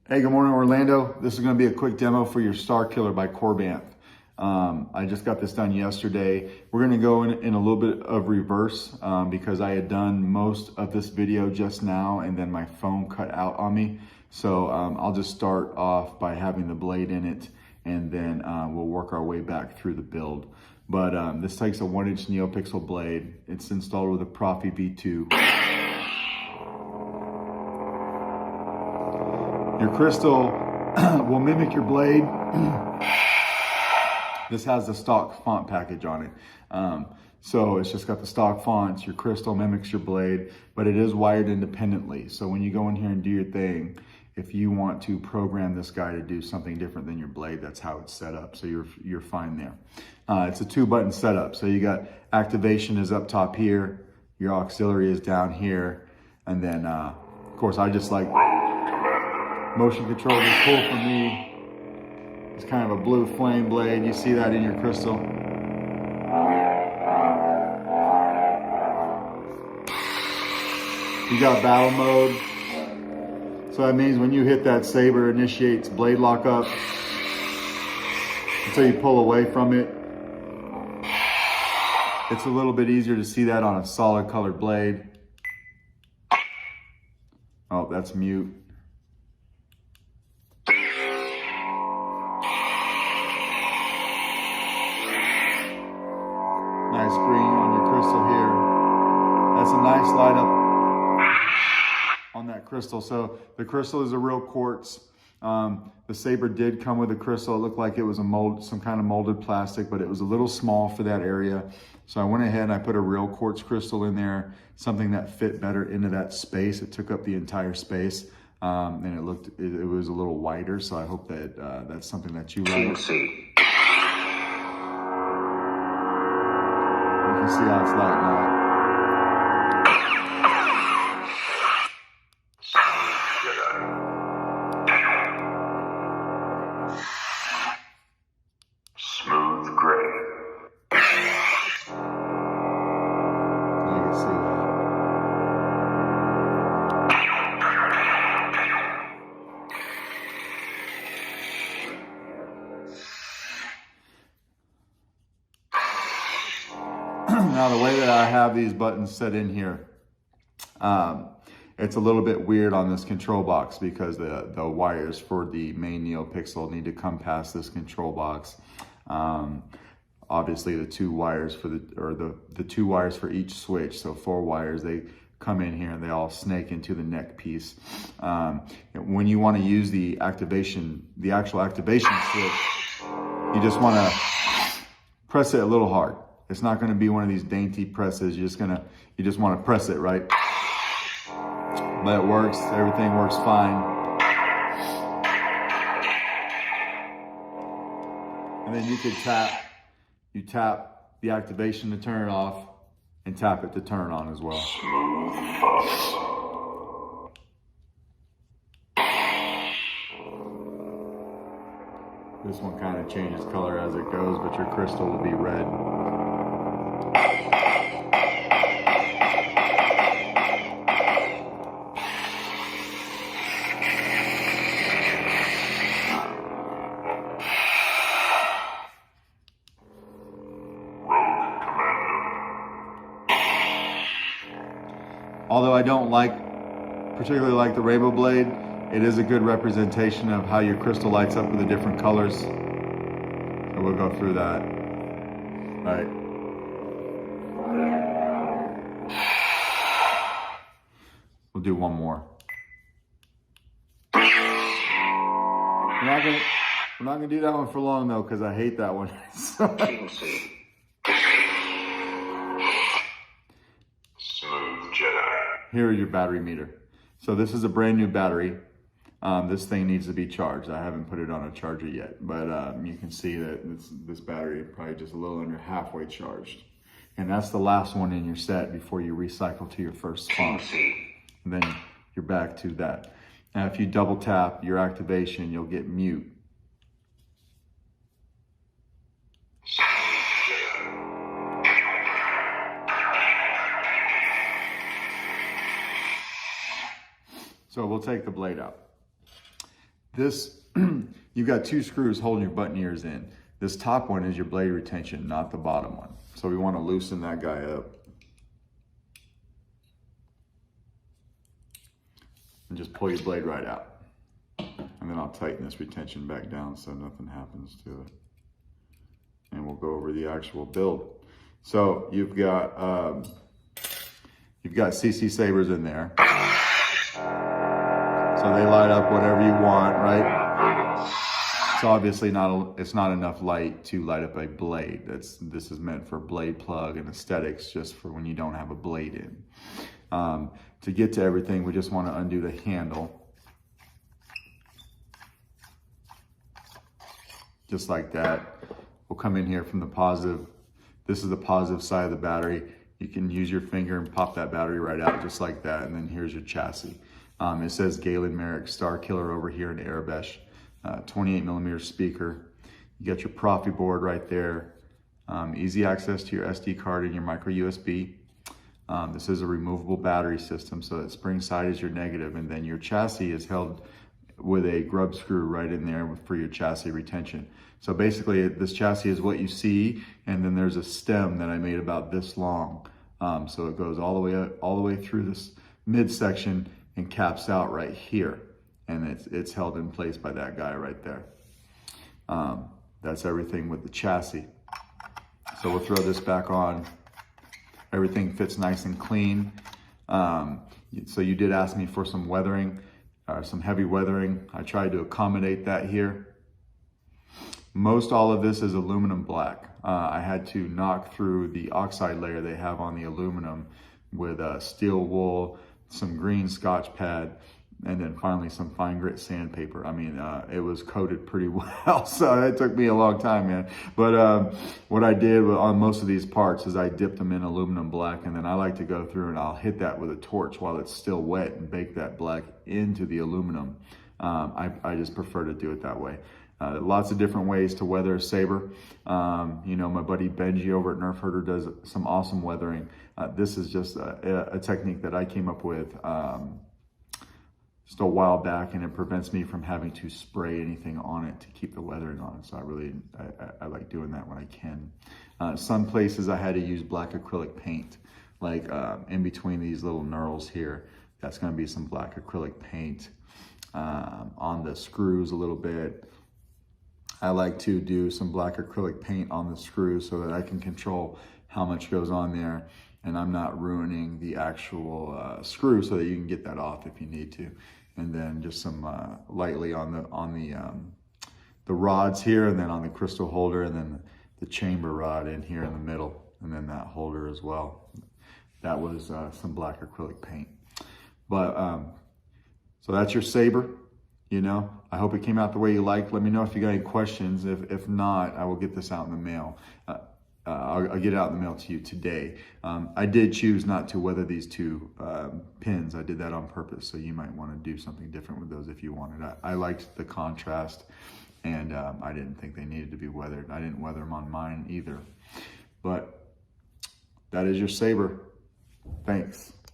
Hey, good morning, Orlando. This is going to be a quick demo for your Starkiller by Korbanth. I just got this done yesterday. We're going to go in a little bit of reverse because I had done most of this video just now and then my phone cut out on me. So I'll just start off by having the blade in it and then we'll work our way back through the build. But this takes a 1-inch NeoPixel blade. It's installed with a Proffie V2. Your crystal will mimic your blade. This has the stock font package on it. So it's just got the stock fonts. Your crystal mimics your blade, but it is wired independently. So when you go in here and do your thing, if you want to program this guy to do something different than your blade, that's how it's set up. So you're fine there. It's a 2-button setup. So you got activation is up top here. Your auxiliary is down here. And then, of course, I just like motion control is cool for me. It's kind of a blue flame blade. You see that in your crystal. You got battle mode. So that means when you hit that saber, it initiates blade lock up until you pull away from it. It's a little bit easier to see that on a solid colored blade. Oh, that's mute. Nice green on your crystal here. That's a nice light up on that crystal. So the crystal is a real quartz. The saber did come with a crystal. It looked like it was some kind of molded plastic, but it was a little small for that area. So I went ahead and I put a real quartz crystal in there, something that fit better into that space. It took up the entire space, and it was a little wider. So I hope that that's something that you like. You can see how it's lighting up. Smooth gray. You can see that. Now the way that I have these buttons set in here, it's a little bit weird on this control box because the wires for the main NeoPixel need to come past this control box. Obviously the two wires for the 2 wires for each switch, so 4 wires, they come in here and they all snake into the neck piece. When you want to use the actual activation switch, you just want to press it a little hard. It's not going to be one of these dainty presses. You just want to press it, right? But it works. Everything works fine. And then you could tap the activation to turn it off and tap it to turn it on as well. This one kind of changes color as it goes, but your crystal will be red. Although I don't particularly like the rainbow blade, it is a good representation of how your crystal lights up with the different colors. So we'll go through that. All right. We'll do one more. We're not gonna do that one for long though, because I hate that one. Here are your battery meter. So this is a brand new battery. This thing needs to be charged. I haven't put it on a charger yet, but you can see that this battery is probably just a little under halfway charged. And that's the last one in your set before you recycle to your first spot. And then you're back to that. Now if you double tap your activation, you'll get mute. So we'll take the blade out. This, you've got 2 screws holding your button ears in. This top one is your blade retention, not the bottom one. So we want to loosen that guy up. And just pull your blade right out. And then I'll tighten this retention back down so nothing happens to it. And we'll go over the actual build. So you've got CCSabers in there. So they light up whatever you want, right? It's obviously it's not enough light to light up a blade. This is meant for blade plug and aesthetics, just for when you don't have a blade in. To get to everything, we just want to undo the handle. Just like that. We'll come in here from the positive. This is the positive side of the battery. You can use your finger and pop that battery right out just like that. And then here's your chassis. It says Galen Merrick Starkiller over here in Arabesh. 28mm speaker. You got your Proffie board right there. Easy access to your SD card and your micro USB. This is a removable battery system, so that spring side is your negative, and then your chassis is held with a grub screw right in there for your chassis retention. So basically this chassis is what you see, and then there's a stem that I made about this long. So it goes all the way through this midsection and caps out right here. And it's held in place by that guy right there. That's everything with the chassis. So we'll throw this back on. Everything fits nice and clean. So you did ask me for some weathering, some heavy weathering. I tried to accommodate that here. Most all of this is aluminum black. I had to knock through the oxide layer they have on the aluminum with steel wool, some green Scotch pad, and then finally some fine grit sandpaper. I mean, it was coated pretty well, so it took me a long time, man. But what I did on most of these parts is I dipped them in aluminum black, and then I like to go through and I'll hit that with a torch while it's still wet and bake that black into the aluminum. I just prefer to do it that way. Lots of different ways to weather a saber. You know, my buddy Benji over at Nerf Herder does some awesome weathering. This is just a technique that I came up with just a while back, and it prevents me from having to spray anything on it to keep the weathering on it. So I like doing that when I can. Some places I had to use black acrylic paint, like in between these little knurls here. That's going to be some black acrylic paint on the screws a little bit. I like to do some black acrylic paint on the screws so that I can control how much goes on there, and I'm not ruining the actual screw, so that you can get that off if you need to. And then just some lightly on the rods here, and then on the crystal holder, and then the chamber rod in here in the middle, and then that holder as well. That was some black acrylic paint. But so that's your saber. You know, I hope it came out the way you like. Let me know if you got any questions. If not, I will get this out in the mail. I'll get it out in the mail to you today. I did choose not to weather these 2 pins. I did that on purpose, so you might want to do something different with those if you wanted. I liked the contrast, and I didn't think they needed to be weathered. I didn't weather them on mine either. But that is your saber. Thanks.